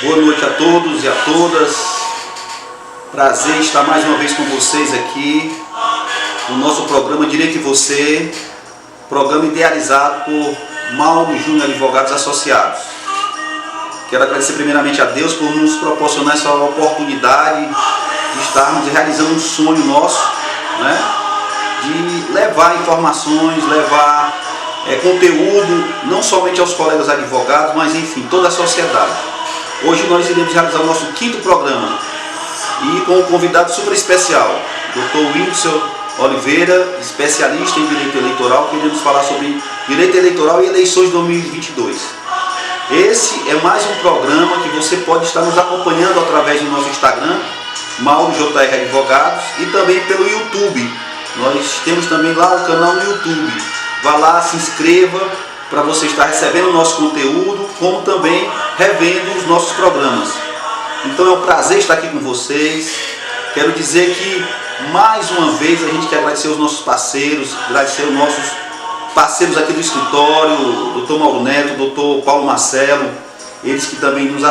Boa noite a todos e a todas. Prazer estar mais uma vez com vocês aqui no nosso programa Direito e Você, programa idealizado por Mauro Júnior Advogados Associados. Quero agradecer primeiramente a Deus por nos proporcionar essa oportunidade de estarmos realizando um sonho nosso, de levar informações, levar conteúdo, não somente aos colegas advogados, mas enfim, toda a sociedade. Hoje nós iremos realizar o nosso 5º programa e com um convidado super especial, Dr. Whindeson Oliveira, especialista em direito eleitoral, que iremos falar sobre direito eleitoral e eleições de 2022. Esse é mais um programa que você pode estar nos acompanhando através do nosso Instagram, Mauro JR Advogados, e também pelo YouTube. Nós temos também lá o canal no YouTube. Vá lá, se inscreva para você estar recebendo o nosso conteúdo, como também revendo os nossos programas. Então é um prazer estar aqui com vocês. Quero dizer que mais uma vez a gente quer agradecer os nossos parceiros, agradecer os nossos parceiros aqui do escritório, Dr. Mauro Neto, Dr. Paulo Marcelo, eles que também nos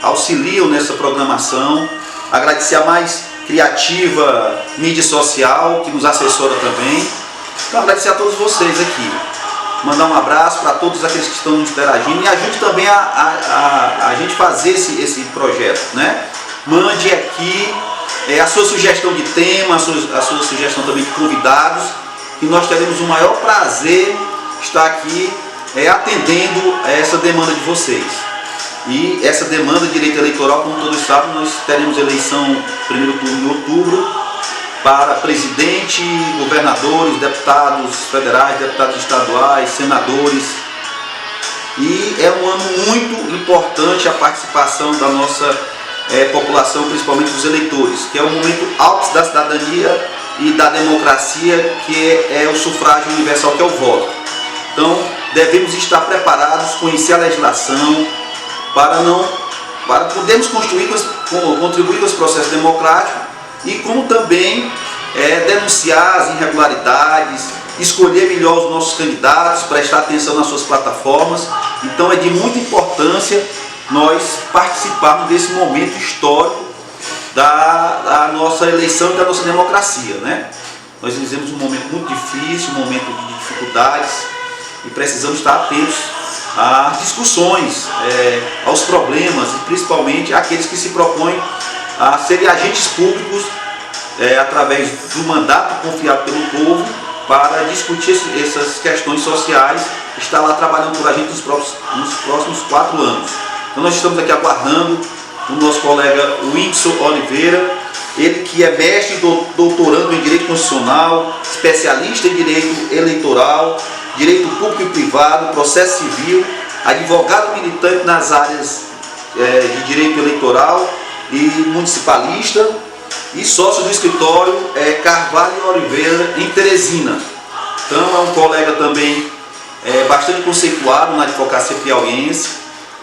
auxiliam nessa programação. Agradecer a Mais Criativa Mídia Social, que nos assessora também. Então agradecer a todos vocês aqui. Mandar um abraço para todos aqueles que estão nos interagindo e ajude também a gente fazer esse projeto, Mande aqui a sua sugestão de tema, a sua sugestão também de convidados, e nós teremos o maior prazer estar aqui atendendo a essa demanda de vocês. E essa demanda de direito eleitoral, como todos sabem, nós teremos eleição, primeiro turno em outubro, para presidente, governadores, deputados federais, deputados estaduais, senadores. E é um ano muito importante a participação da nossa população, principalmente dos eleitores, que é o momento ápice da cidadania e da democracia, que é o sufrágio universal, que é o voto. Então, devemos estar preparados, conhecer a legislação, para podermos contribuir com esse processo democrático, e como também denunciar as irregularidades, escolher melhor os nossos candidatos, prestar atenção nas suas plataformas. Então é de muita importância nós participarmos desse momento histórico da nossa eleição e da nossa democracia, Nós vivemos um momento muito difícil, um momento de dificuldades, e precisamos estar atentos às discussões, aos problemas, e principalmente àqueles que se propõem a serem agentes públicos através do mandato confiado pelo povo para discutir essas questões sociais, estar lá trabalhando por a gente nos próximos 4 anos. Então nós estamos aqui aguardando o nosso colega Whindeson Oliveira, ele que é mestre e doutorando em Direito Constitucional, especialista em Direito Eleitoral, Direito Público e Privado, Processo Civil, advogado militante nas áreas de Direito Eleitoral e municipalista, e sócio do escritório Carvalho Oliveira, em Teresina. Então é um colega também bastante conceituado na advocacia piauiense,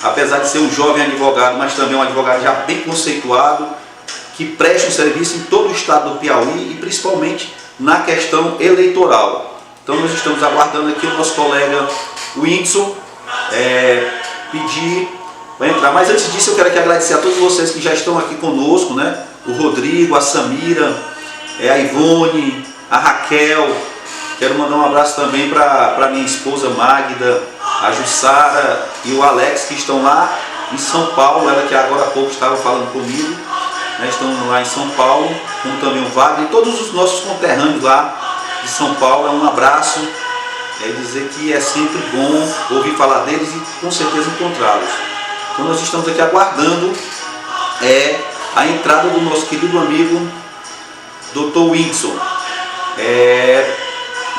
apesar de ser um jovem advogado, mas também um advogado já bem conceituado, que presta um serviço em todo o estado do Piauí e principalmente na questão eleitoral. Então nós estamos aguardando aqui o nosso colega Whindeson pedir para entrar. Mas antes disso eu quero aqui agradecer a todos vocês que já estão aqui conosco, O Rodrigo, a Samira, a Ivone, a Raquel. Quero mandar um abraço também para minha esposa Magda, a Jussara e o Alex, que estão lá em São Paulo, ela que agora há pouco estava falando comigo, estão lá em São Paulo, como também o Wagner e todos os nossos conterrâneos lá de São Paulo. É um abraço, dizer que é sempre bom ouvir falar deles e com certeza encontrá-los. Então nós estamos aqui aguardando a entrada do nosso querido amigo Dr. Whindeson.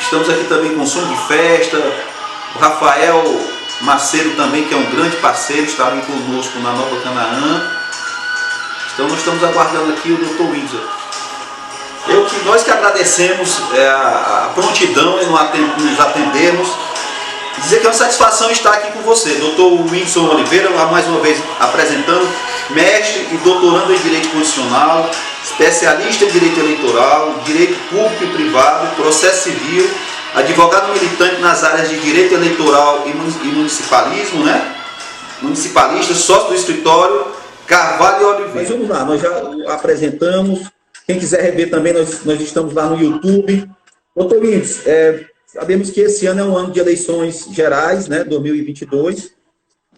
Estamos aqui também com som de festa. O Rafael Macedo também, que é um grande parceiro, está ali conosco na Nova Canaã. Então nós estamos aguardando aqui o Dr. Whindeson. Nós que agradecemos a prontidão em nos atendermos. Dizer que é uma satisfação estar aqui com você, Dr. Whindeson Oliveira, mais uma vez apresentando, mestre e doutorando em Direito Constitucional, especialista em Direito Eleitoral, Direito Público e Privado, Processo Civil, advogado militante nas áreas de Direito Eleitoral e Municipalismo, municipalista, sócio do escritório Carvalho e Oliveira. Mas vamos lá, nós já apresentamos. Quem quiser rever também, nós estamos lá no YouTube. Doutor Lindes, sabemos que esse ano é um ano de eleições gerais, né, 2022,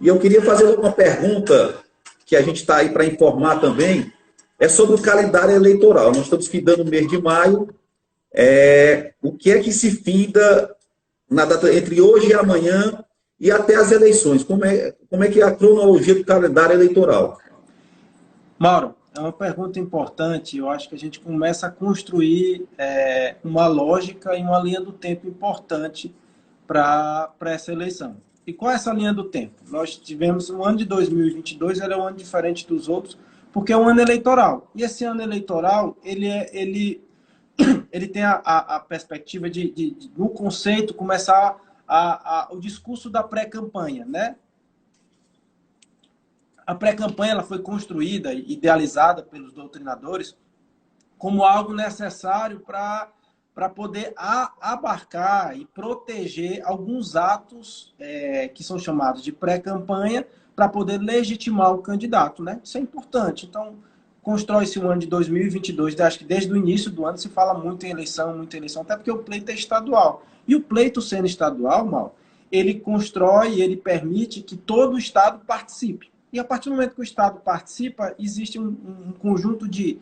e eu queria fazer uma pergunta que a gente está aí para informar também, é sobre o calendário eleitoral. Nós estamos findando no mês de maio. O que é que se finda na data entre hoje e amanhã e até as eleições? Como é que é a cronologia do calendário eleitoral? Mauro, é uma pergunta importante. Eu acho que a gente começa a construir uma lógica e uma linha do tempo importante para essa eleição. E qual é essa linha do tempo? Nós tivemos um ano de 2022, ele é um ano diferente dos outros, porque é um ano eleitoral. E esse ano eleitoral, ele tem a perspectiva no conceito, começar o discurso da pré-campanha, né? A pré-campanha ela foi construída, idealizada pelos doutrinadores, como algo necessário para poder abarcar e proteger alguns atos que são chamados de pré-campanha, para poder legitimar o candidato, né? Isso é importante. Então, constrói-se o ano de 2022, acho que desde o início do ano se fala muito em eleição, até porque o pleito é estadual. E o pleito sendo estadual, Mal, ele constrói, ele permite que todo o Estado participe. E a partir do momento que o Estado participa, existe um conjunto de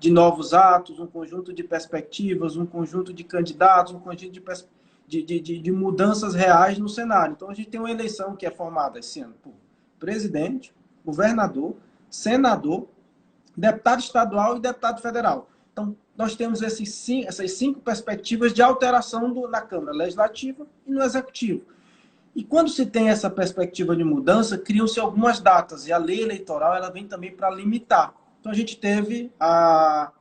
novos atos, um conjunto de perspectivas, um conjunto de candidatos, um conjunto de mudanças reais no cenário. Então, a gente tem uma eleição que é formada esse ano por presidente, governador, senador, deputado estadual e deputado federal. Então, nós temos essas 5 perspectivas de alteração na Câmara Legislativa e no Executivo. E quando se tem essa perspectiva de mudança, criam-se algumas datas, e a lei eleitoral ela vem também para limitar. Então, a gente teve, há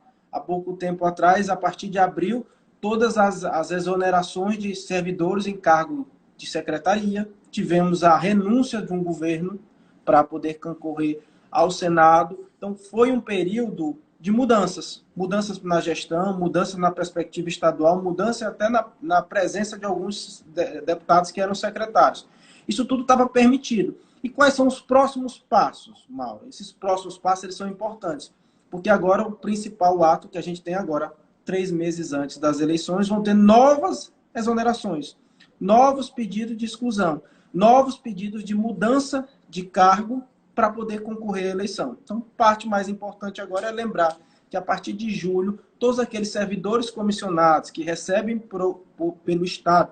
pouco tempo atrás, a partir de abril, todas as exonerações de servidores em cargo de secretaria, tivemos a renúncia de um governo para poder concorrer ao Senado. Então, foi um período de mudanças na gestão, mudanças na perspectiva estadual, mudança até na presença de alguns deputados que eram secretários. Isso tudo estava permitido. E quais são os próximos passos, Mauro? Esses próximos passos eles são importantes, porque agora o principal ato que a gente tem agora, 3 meses antes das eleições, vão ter novas exonerações, novos pedidos de exclusão, novos pedidos de mudança de cargo para poder concorrer à eleição. Então, parte mais importante agora é lembrar que a partir de julho, todos aqueles servidores comissionados que recebem pelo Estado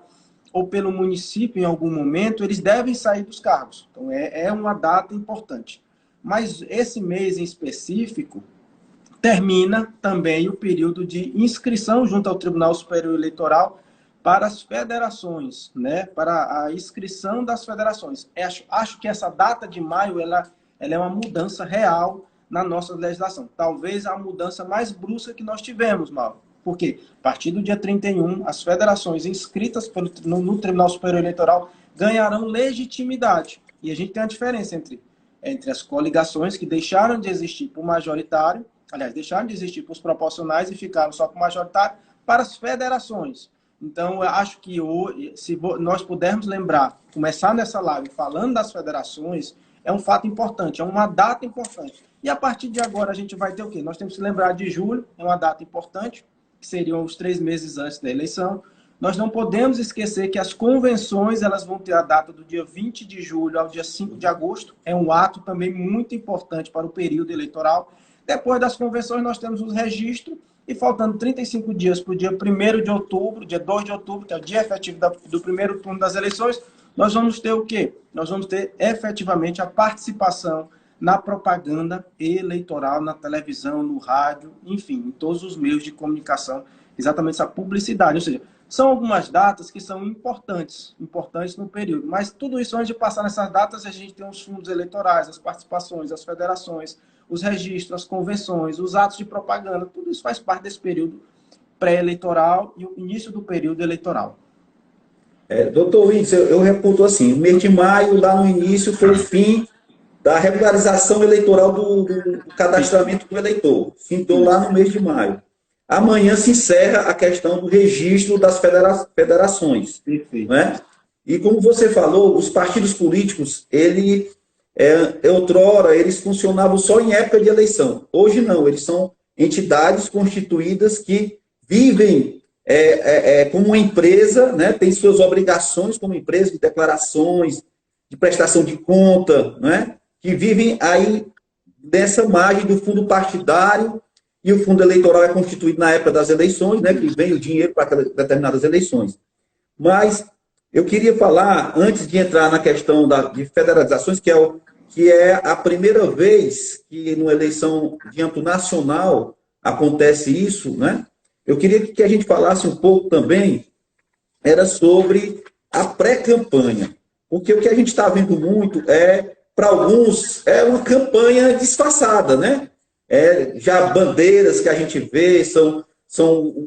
ou pelo município em algum momento, eles devem sair dos cargos. Então, é uma data importante. Mas esse mês em específico termina também o período de inscrição junto ao Tribunal Superior Eleitoral para as federações, né? Para a inscrição das federações. Acho que essa data de maio ela é uma mudança real na nossa legislação. Talvez a mudança mais brusca que nós tivemos, Mauro. Por quê? A partir do dia 31, as federações inscritas no Tribunal Superior Eleitoral ganharão legitimidade. E a gente tem a diferença entre as coligações que deixaram de existir por majoritário, aliás, deixaram de existir por proporcionais e ficaram só por majoritário, para as federações. Então, eu acho que se nós pudermos lembrar, começar nessa live falando das federações, é um fato importante, é uma data importante. E a partir de agora a gente vai ter o quê? Nós temos que lembrar de julho, é uma data importante, que seriam os 3 meses antes da eleição. Nós não podemos esquecer que as convenções elas vão ter a data do dia 20 de julho ao dia 5 de agosto. É um ato também muito importante para o período eleitoral. Depois das convenções nós temos os registros e faltando 35 dias para o dia 1º de outubro, dia 2 de outubro, que é o dia efetivo do primeiro turno das eleições, nós vamos ter o quê? Nós vamos ter efetivamente a participação na propaganda eleitoral, na televisão, no rádio, enfim, em todos os meios de comunicação, exatamente essa publicidade. Ou seja, são algumas datas que são importantes no período, mas tudo isso, antes de passar nessas datas, a gente tem os fundos eleitorais, as participações, as federações, os registros, as convenções, os atos de propaganda, tudo isso faz parte desse período pré-eleitoral e o início do período eleitoral. Doutor Lindes, eu reputo assim, o mês de maio, lá no início, foi o fim da regularização eleitoral do cadastramento do eleitor. Findou lá no mês de maio. Amanhã se encerra a questão do registro das federações. Perfeito. Né? E como você falou, os partidos políticos, outrora, eles funcionavam só em época de eleição. Hoje não, eles são entidades constituídas que vivem como uma empresa, né, tem suas obrigações como empresa de declarações, de prestação de conta, né, que vivem aí dessa margem do fundo partidário, e o fundo eleitoral é constituído na época das eleições, né, que vem o dinheiro para aquelas determinadas eleições. Mas eu queria falar, antes de entrar na questão de federalizações, que é a primeira vez que numa eleição de âmbito nacional acontece isso, né? Eu queria que a gente falasse um pouco também, era sobre a pré-campanha. Porque o que a gente está vendo muito para alguns, é uma campanha disfarçada, né? Já bandeiras que a gente vê, são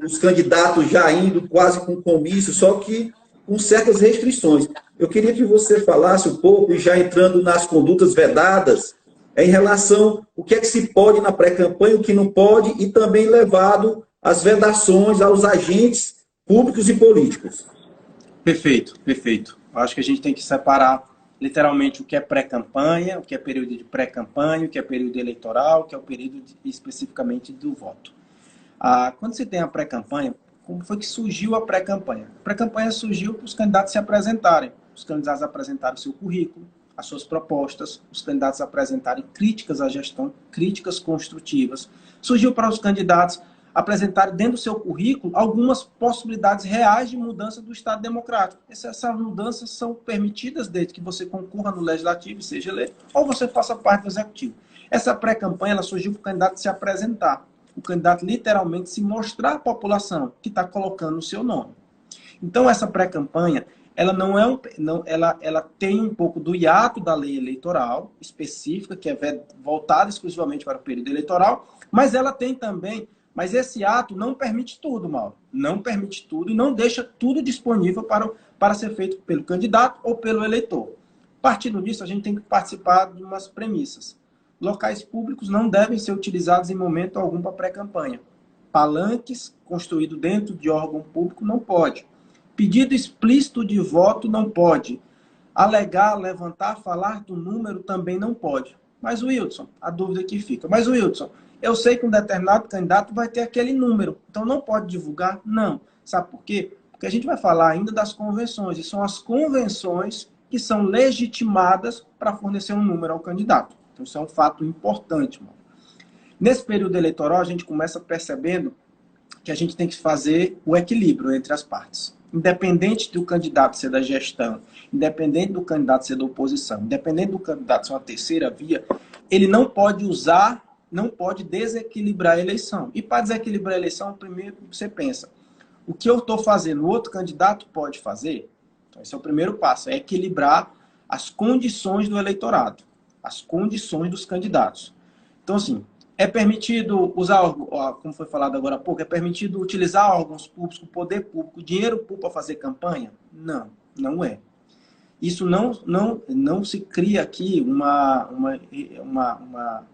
os candidatos já indo quase com comício, só que com certas restrições. Eu queria que você falasse um pouco, e já entrando nas condutas vedadas, em relação ao que é que se pode na pré-campanha, o que não pode, e também levado às vedações aos agentes públicos e políticos. Perfeito, perfeito. Acho que a gente tem que separar literalmente o que é pré-campanha, o que é período de pré-campanha, o que é período eleitoral, o que é o período especificamente do voto. Quando se tem a pré-campanha, como foi que surgiu a pré-campanha? A pré-campanha surgiu para os candidatos se apresentarem. Os candidatos apresentarem seu currículo, as suas propostas, os candidatos apresentarem críticas à gestão, críticas construtivas. Surgiu para os candidatos apresentarem dentro do seu currículo algumas possibilidades reais de mudança do Estado democrático. Essas mudanças são permitidas desde que você concorra no Legislativo e seja eleito, ou você faça parte do Executivo. Essa pré-campanha ela surgiu para o candidato se apresentar. O candidato literalmente se mostrar à população que está colocando o seu nome. Então, essa pré-campanha, ela ela tem um pouco do hiato da lei eleitoral específica, que é voltada exclusivamente para o período eleitoral, mas ela tem também, mas esse ato não permite tudo, Mauro. Não permite tudo e não deixa tudo disponível para ser feito pelo candidato ou pelo eleitor. Partindo disso, a gente tem que participar de umas premissas. Locais públicos não devem ser utilizados em momento algum para pré-campanha. Palanques construídos dentro de órgão público não pode. Pedido explícito de voto não pode. Alegar, levantar, falar do número também não pode. Mas, Wilson, a dúvida que fica. Mas, Wilson, eu sei que um determinado candidato vai ter aquele número, então não pode divulgar? Não. Sabe por quê? Porque a gente vai falar ainda das convenções, e são as convenções que são legitimadas para fornecer um número ao candidato. Então, isso é um fato importante, mano. Nesse período eleitoral, a gente começa percebendo que a gente tem que fazer o equilíbrio entre as partes. Independente do candidato ser da gestão, independente do candidato ser da oposição, independente do candidato ser uma terceira via, ele não pode não pode desequilibrar a eleição. E para desequilibrar a eleição, primeiro você pensa, o que eu estou fazendo, o outro candidato pode fazer? Então, esse é o primeiro passo, é equilibrar as condições do eleitorado, as condições dos candidatos. Então, assim, é permitido usar, como foi falado agora há pouco, é permitido utilizar órgãos públicos, o poder público, dinheiro público para fazer campanha? Não, não é. Isso não se cria aqui uma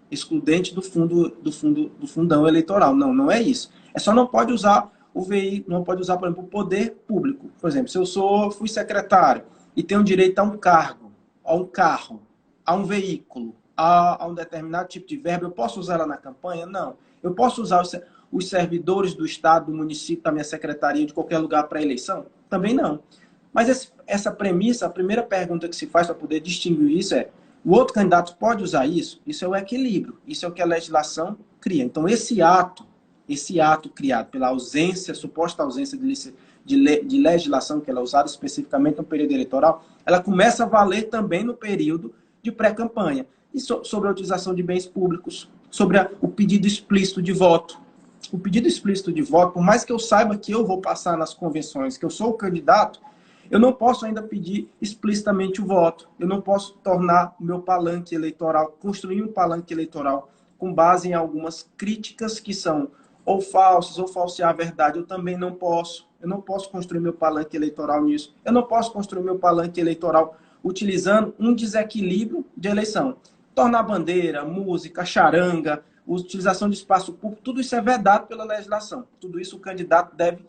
excludente do fundão eleitoral. Não, não é isso. É só não pode usar o veículo, não pode usar, por exemplo, o poder público. Por exemplo, se eu fui secretário e tenho direito a um cargo, a um carro, a um veículo, a um determinado tipo de verba, eu posso usar ela na campanha? Não. Eu posso usar os servidores do Estado, do município, da minha secretaria, de qualquer lugar para eleição? Também não. Mas essa premissa, a primeira pergunta que se faz para poder distinguir isso é: o outro candidato pode usar isso? Isso é o equilíbrio. Isso é o que a legislação cria. Então, esse ato criado pela suposta ausência de legislação, que ela é usada especificamente no período eleitoral, ela começa a valer também no período de pré-campanha. E sobre a utilização de bens públicos, sobre o pedido explícito de voto. O pedido explícito de voto, por mais que eu saiba que eu vou passar nas convenções, que eu sou o candidato, eu não posso ainda pedir explicitamente o voto. Eu não posso tornar o meu palanque eleitoral, construir um palanque eleitoral com base em algumas críticas que são ou falsas, ou falsear a verdade. Eu também não posso. Eu não posso construir meu palanque eleitoral nisso. Eu não posso construir meu palanque eleitoral utilizando um desequilíbrio de eleição. Tornar bandeira, música, charanga, utilização de espaço público, tudo isso é vedado pela legislação. Tudo isso o candidato deve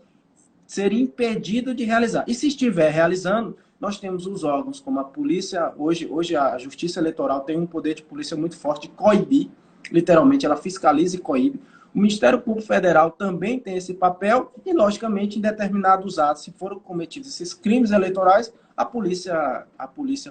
ser impedido de realizar. E se estiver realizando, nós temos os órgãos como a polícia, hoje a Justiça Eleitoral tem um poder de polícia muito forte de coibir, literalmente ela fiscaliza e coíbe. O Ministério Público Federal também tem esse papel e, logicamente, em determinados atos, se foram cometidos esses crimes eleitorais, a Polícia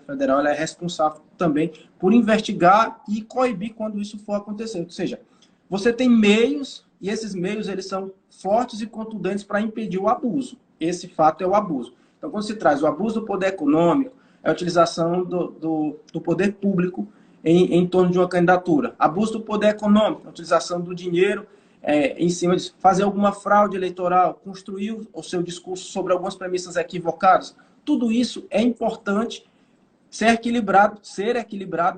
Federal ela é responsável também por investigar e coibir quando isso for acontecer. Ou seja, você tem meios, e esses meios eles são fortes e contundentes para impedir o abuso. Esse fato é o abuso. Então, quando se traz o abuso do poder econômico, é a utilização do poder público em torno de uma candidatura. Abuso do poder econômico, a utilização do dinheiro em cima de fazer alguma fraude eleitoral, construir o seu discurso sobre algumas premissas equivocadas. Tudo isso é importante ser equilibrado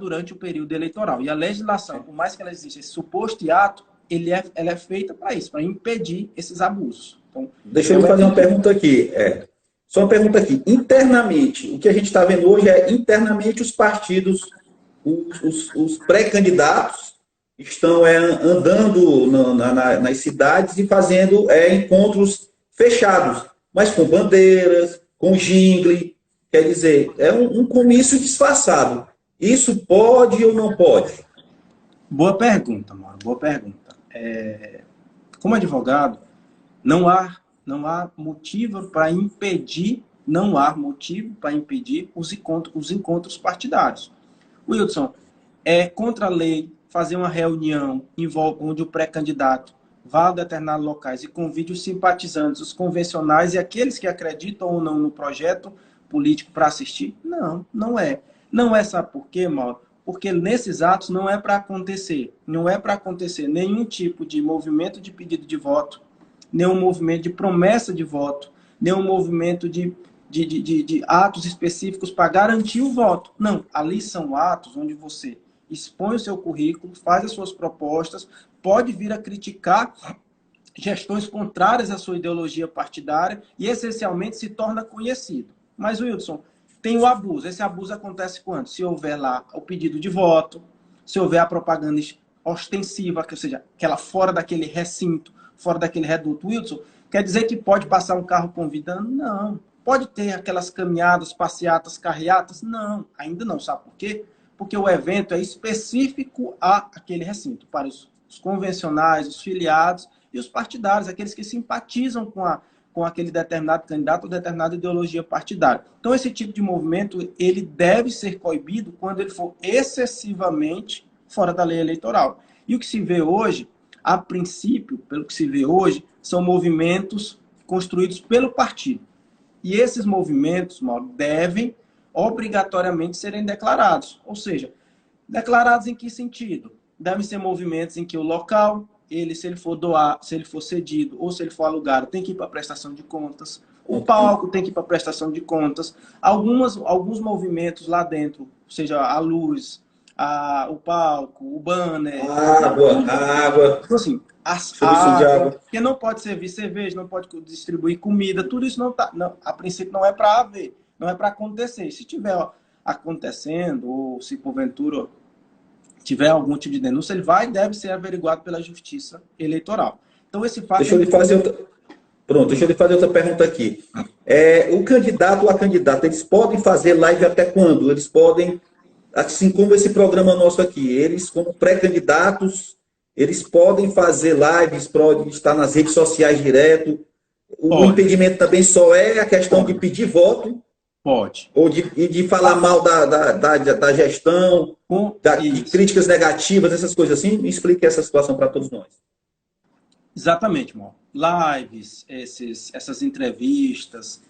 durante o período eleitoral. E a legislação, por mais que ela exista, esse suposto ato, ela é feita para isso, para impedir esses abusos. Então, deixa eu fazer uma pergunta aqui. Só uma pergunta aqui. Internamente, o que a gente está vendo hoje é internamente os partidos, os pré-candidatos estão andando nas cidades e fazendo encontros fechados, mas com bandeiras, com jingle, quer dizer, é um comício disfarçado. Isso pode ou não pode? Boa pergunta, Mauro, boa pergunta. Como advogado, não há motivo para impedir, os encontros partidários. Wilson, é contra a lei fazer uma reunião onde o pré-candidato vá a determinados locais e convide os simpatizantes, os convencionais e aqueles que acreditam ou não no projeto político para assistir? Não, não é. Não é, sabe por quê, Mauro? Porque nesses atos não é para acontecer. Não é para acontecer nenhum tipo de movimento de pedido de voto, nenhum movimento de promessa de voto, nenhum movimento de atos específicos para garantir o voto. Não, ali são atos onde você expõe o seu currículo, faz as suas propostas, pode vir a criticar gestões contrárias à sua ideologia partidária e, essencialmente, se torna conhecido. Mas, Wilson, tem o abuso. Esse abuso acontece quando? Se houver lá o pedido de voto, se houver a propaganda ostensiva, ou seja, aquela fora daquele recinto, fora daquele reduto. Wilson, quer dizer que pode passar um carro convidando? Não. Pode ter aquelas caminhadas, passeatas, carreatas? Não. Ainda não. Sabe por quê? Porque o evento é específico àquele recinto, para os convencionais, os filiados e os partidários, aqueles que simpatizam com aquele determinado candidato ou determinada ideologia partidária. Então, esse tipo de movimento ele deve ser coibido quando ele for excessivamente fora da lei eleitoral. E o que se vê hoje, a princípio, pelo que se vê hoje, são movimentos construídos pelo partido. E esses movimentos, Mauro, devem obrigatoriamente serem declarados. Ou seja, declarados em que sentido? Devem ser movimentos em que o local, se ele for doar, se ele for cedido ou se ele for alugado, tem que ir para prestação de contas. O palco tem que ir para prestação de contas. Alguns movimentos lá dentro, seja a luz, o palco, o banner... Água. Então, assim, água, porque não pode servir cerveja, não pode distribuir comida, tudo isso a princípio não é para haver. Não é para acontecer. Se tiver acontecendo, ou se porventura tiver algum tipo de denúncia, ele deve ser averiguado pela Justiça Eleitoral. Então, esse fato... Deixa eu lhe fazer outra pergunta aqui. O candidato ou a candidata, eles podem fazer live até quando? Eles podem, assim como esse programa nosso aqui, eles, como pré-candidatos, eles podem fazer lives, podem estar nas redes sociais direto. O impedimento também só é a questão de pedir voto. Pode. Ou de falar mal da gestão, de críticas negativas, essas coisas assim. Me explique essa situação para todos nós. Exatamente, Mauro. Lives, essas entrevistas,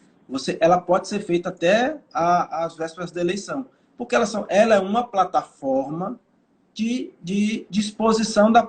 ela pode ser feita até às vésperas da eleição. Porque ela é uma plataforma de exposição das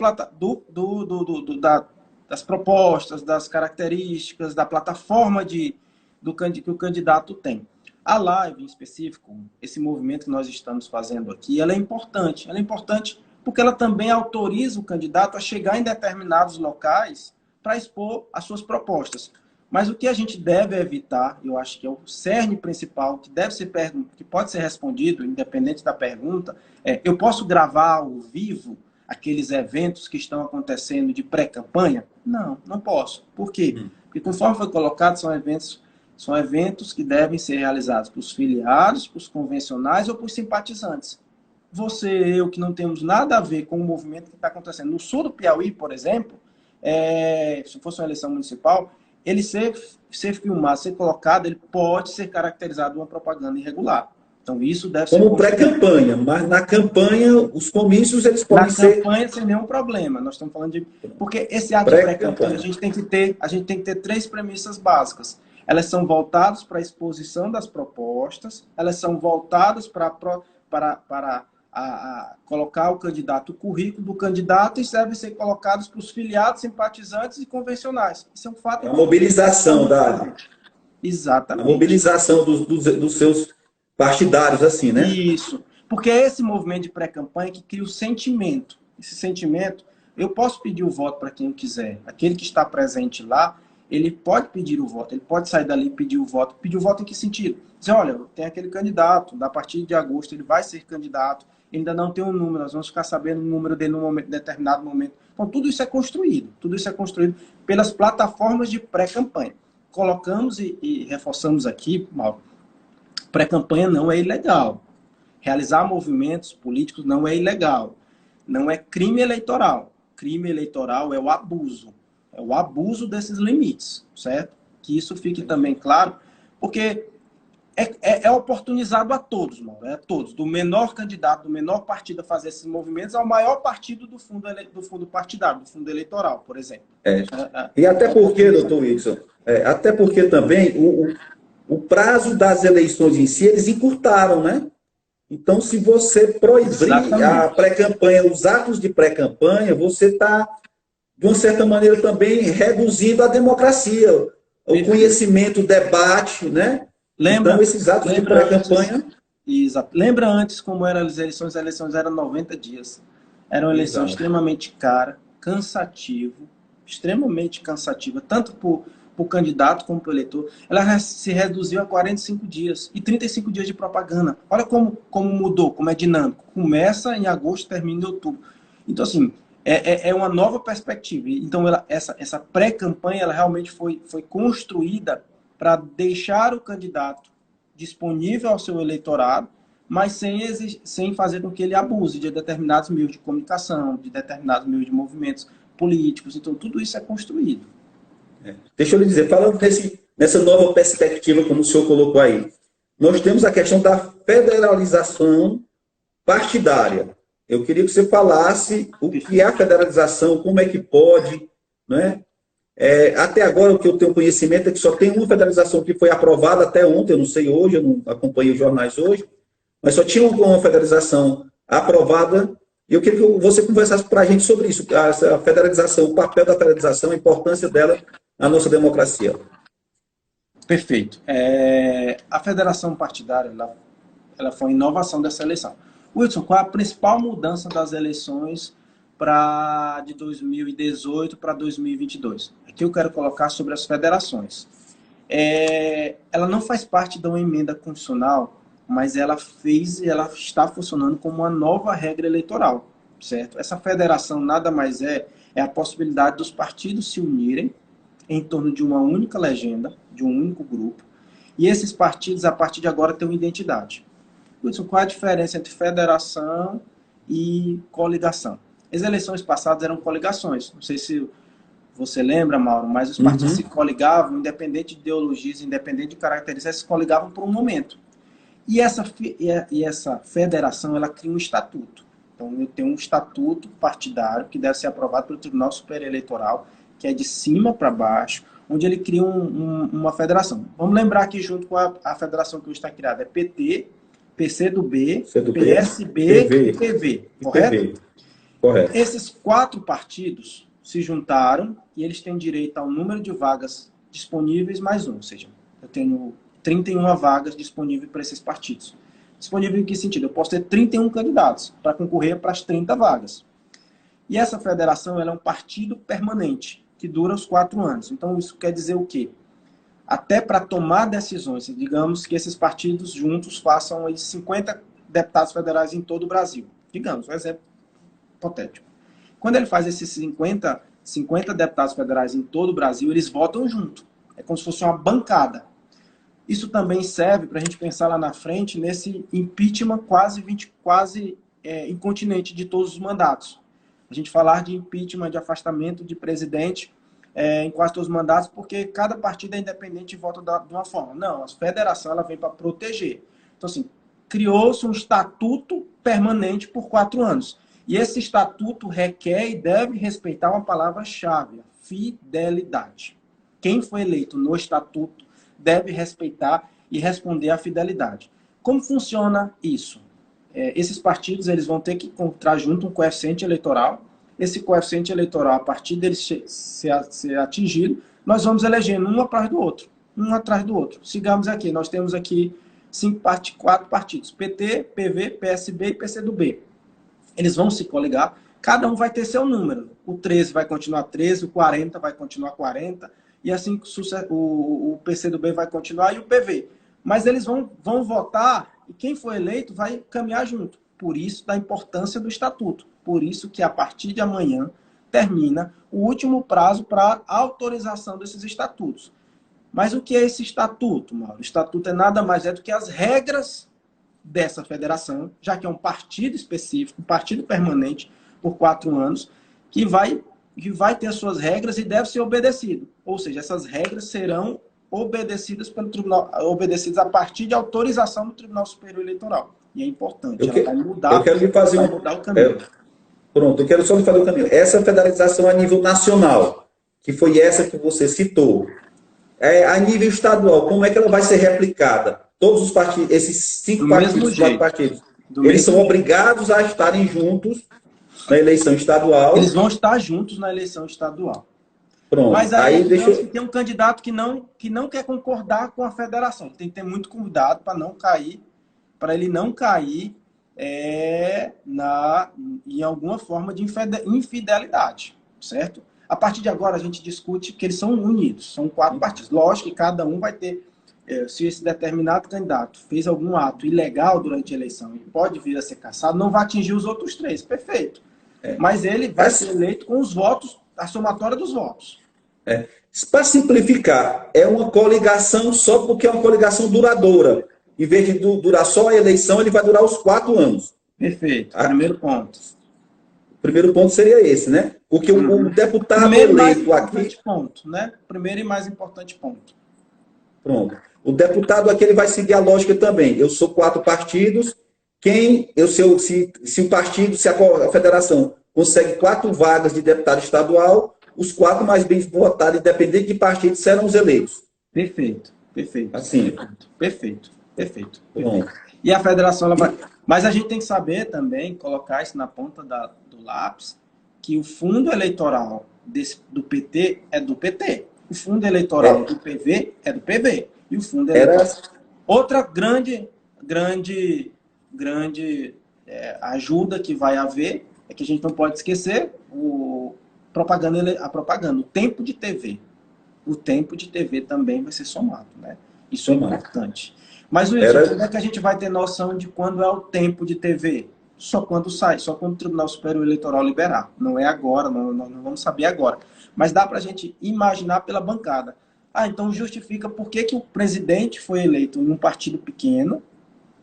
propostas, das características, da plataforma que o candidato tem. A live, em específico, esse movimento que nós estamos fazendo aqui, ela é importante. Ela é importante porque ela também autoriza o candidato a chegar em determinados locais para expor as suas propostas. Mas o que a gente deve evitar, eu acho que é o cerne principal, que pode ser respondido, independente da pergunta, eu posso gravar ao vivo aqueles eventos que estão acontecendo de pré-campanha? Não, não posso. Por quê? Porque, conforme foi colocado, são eventos São eventos que devem ser realizados por filiados, por convencionais ou por simpatizantes. Você e eu, que não temos nada a ver com o movimento que está acontecendo. No sul do Piauí, por exemplo, se fosse uma eleição municipal, ele ser filmado, ser colocado, ele pode ser caracterizado uma propaganda irregular. Então, isso deve ser... Como pré-campanha, mas na campanha, os comícios, eles podem ser... Na campanha, sem nenhum problema. Nós estamos falando de... Porque esse ato de pré-campanha, a gente tem que ter 3 premissas básicas. Elas são voltadas para a exposição das propostas, elas são voltadas para colocar o candidato, o currículo do candidato, e devem ser colocados para os filiados, simpatizantes e convencionais. Isso é um fato... A mobilização da... Exatamente. A mobilização dos seus partidários, assim, né? Isso. Porque é esse movimento de pré-campanha que cria o sentimento. Esse sentimento, eu posso pedir o voto para quem eu quiser. Aquele que está presente lá, ele pode pedir o voto, ele pode sair dali e pedir o voto. Pedir o voto em que sentido? Dizer, olha, tem aquele candidato, a partir de agosto ele vai ser candidato, ainda não tem um número, nós vamos ficar sabendo o número dele num determinado momento. Então, tudo isso é construído pelas plataformas de pré-campanha. Colocamos e reforçamos aqui, Mauro, pré-campanha não é ilegal. Realizar movimentos políticos não é ilegal. Não é crime eleitoral. Crime eleitoral é o abuso. É o abuso desses limites, certo? Que isso fique também claro, porque é oportunizado a todos, Mauro, a todos. Do menor candidato, do menor partido a fazer esses movimentos ao maior partido do fundo partidário, do fundo eleitoral, por exemplo. E até porque, doutor Wilson, até porque também o prazo das eleições em si, eles encurtaram, né? Então, se você proibir a pré-campanha, os atos de pré-campanha, você está, de uma certa maneira, também reduzindo a democracia, o conhecimento, o debate, né? Então, esses atos de pré-campanha... Exato. Lembra antes como eram as eleições? As eleições eram 90 dias. Era uma eleição extremamente cara, extremamente cansativa, tanto por o candidato como para o eleitor. Ela se reduziu a 45 dias e 35 dias de propaganda. Olha como mudou, como é dinâmico. Começa em agosto, termina em outubro. Então, assim, é uma nova perspectiva. Então, essa pré-campanha, ela realmente foi construída para deixar o candidato disponível ao seu eleitorado, mas sem fazer com que ele abuse de determinados meios de comunicação, de determinados meios de movimentos políticos. Então, tudo isso é construído. Deixa eu lhe dizer, falando nessa nova perspectiva, como o senhor colocou aí, nós temos a questão da federalização partidária. Eu queria que você falasse o que é a federalização, como é que pode, né? Até agora, o que eu tenho conhecimento é que só tem uma federalização que foi aprovada até ontem, eu não sei hoje, eu não acompanhei os jornais hoje, mas só tinha uma federalização aprovada. E eu queria que você conversasse para a gente sobre isso, a federalização, o papel da federalização, a importância dela na nossa democracia. Perfeito. A federação partidária ela foi uma inovação dessa eleição. Wilson, qual é a principal mudança das eleições de 2018 para 2022? Aqui eu quero colocar sobre as federações. Ela não faz parte de uma emenda constitucional, mas ela está funcionando como uma nova regra eleitoral, certo? Essa federação nada mais é a possibilidade dos partidos se unirem em torno de uma única legenda, de um único grupo, e esses partidos, a partir de agora, têm uma identidade. Wilson, qual é a diferença entre federação e coligação? As eleições passadas eram coligações. Não sei se você lembra, Mauro, mas os partidos se coligavam, independente de ideologias, independente de características, se coligavam por um momento. E essa federação, ela cria um estatuto. Então, eu tenho um estatuto partidário que deve ser aprovado pelo Tribunal Superior Eleitoral, que é de cima para baixo, onde ele cria uma federação. Vamos lembrar aqui, junto com a federação que hoje está criada, é PT, PCdoB, PSB e PV, correto? Correto. Esses 4 partidos se juntaram e eles têm direito ao número de vagas disponíveis mais um, ou seja, eu tenho 31 vagas disponíveis para esses partidos. Disponível em que sentido? Eu posso ter 31 candidatos para concorrer para as 30 vagas. E essa federação ela é um partido permanente, que dura os 4 anos. Então, isso quer dizer o quê? Até para tomar decisões, digamos que esses partidos juntos façam aí 50 deputados federais em todo o Brasil. Digamos, um exemplo hipotético. Quando ele faz esses 50 deputados federais em todo o Brasil, eles votam junto. É como se fosse uma bancada. Isso também serve para a gente pensar lá na frente nesse impeachment quase incontinente de todos os mandatos. A gente falar de impeachment, de afastamento de presidente em quase todos os mandatos, porque cada partido é independente e vota de uma forma. Não, a federação ela vem para proteger. Então, assim, criou-se um estatuto permanente por 4 anos. E esse estatuto requer e deve respeitar uma palavra-chave, a fidelidade. Quem foi eleito no estatuto deve respeitar e responder à fidelidade. Como funciona isso? Esses partidos eles vão ter que encontrar junto um coeficiente eleitoral. Esse coeficiente eleitoral, a partir dele ser atingido, nós vamos elegendo um atrás do outro. Um atrás do outro. Sigamos aqui, nós temos aqui 4 partidos. PT, PV, PSB e PCdoB. Eles vão se coligar, cada um vai ter seu número. O 13 vai continuar 13, o 40 vai continuar 40, e assim o PCdoB vai continuar e o PV. Mas eles vão votar e quem for eleito vai caminhar junto. Por isso da importância do estatuto. Por isso que a partir de amanhã termina o último prazo para autorização desses estatutos. Mas o que é esse estatuto, Mauro? O estatuto é nada mais do que as regras dessa federação, já que é um partido específico, um partido permanente por 4 anos, que vai ter as suas regras e deve ser obedecido. Ou seja, essas regras serão obedecidas pelo tribunal, obedecidas a partir de autorização do Tribunal Superior Eleitoral. E é importante, ela vai mudar, eu quero lhe fazer vai mudar o caminho. Pronto, eu quero só lhe fazer o caminho. Essa federalização a nível nacional, que foi essa que você citou, a nível estadual, como é que ela vai ser replicada? Todos os partidos, esses 5 partidos, 4 partidos, eles são obrigados a estarem juntos na eleição estadual. Eles vão estar juntos na eleição estadual. Pronto. Mas aí tem um candidato que não quer concordar com a federação. Tem que ter muito cuidado para ele não cair em alguma forma de infidelidade, certo? A partir de agora a gente discute que eles são unidos, são 4 partidos. Lógico que cada um vai ter, se esse determinado candidato fez algum ato ilegal durante a eleição e pode vir a ser cassado, não vai atingir os outros 3, perfeito. Mas ele vai ser eleito com os votos, a somatória dos votos. Para simplificar, é uma coligação só porque é uma coligação duradoura. Em vez de durar só a eleição, ele vai durar os 4 anos. Perfeito. Primeiro ponto. O primeiro ponto seria esse, né? Porque o deputado eleito aqui... Primeiro e mais importante ponto. Pronto. O deputado aqui ele vai seguir a lógica também. Eu sou 4 partidos. Se o partido, se a federação consegue 4 vagas de deputado estadual, os 4 mais bem votados, independente de partido, serão os eleitos. Perfeito. Assim. Perfeito. E a federação, ela vai... Mas a gente tem que saber também, colocar isso na ponta do lápis, que o fundo eleitoral do PT é do PT. O fundo eleitoral do PV é do PV. E o fundo eleitoral... Outra grande ajuda que vai haver é que a gente não pode esquecer a propaganda, o tempo de TV. O tempo de TV também vai ser somado, né? Isso é importante. Mas, Wilson, como é que a gente vai ter noção de quando é o tempo de TV? Só quando sai, só quando o Tribunal Superior Eleitoral liberar. Não é agora, não vamos saber agora. Mas dá para a gente imaginar pela bancada. Então justifica por que o presidente foi eleito em um partido pequeno,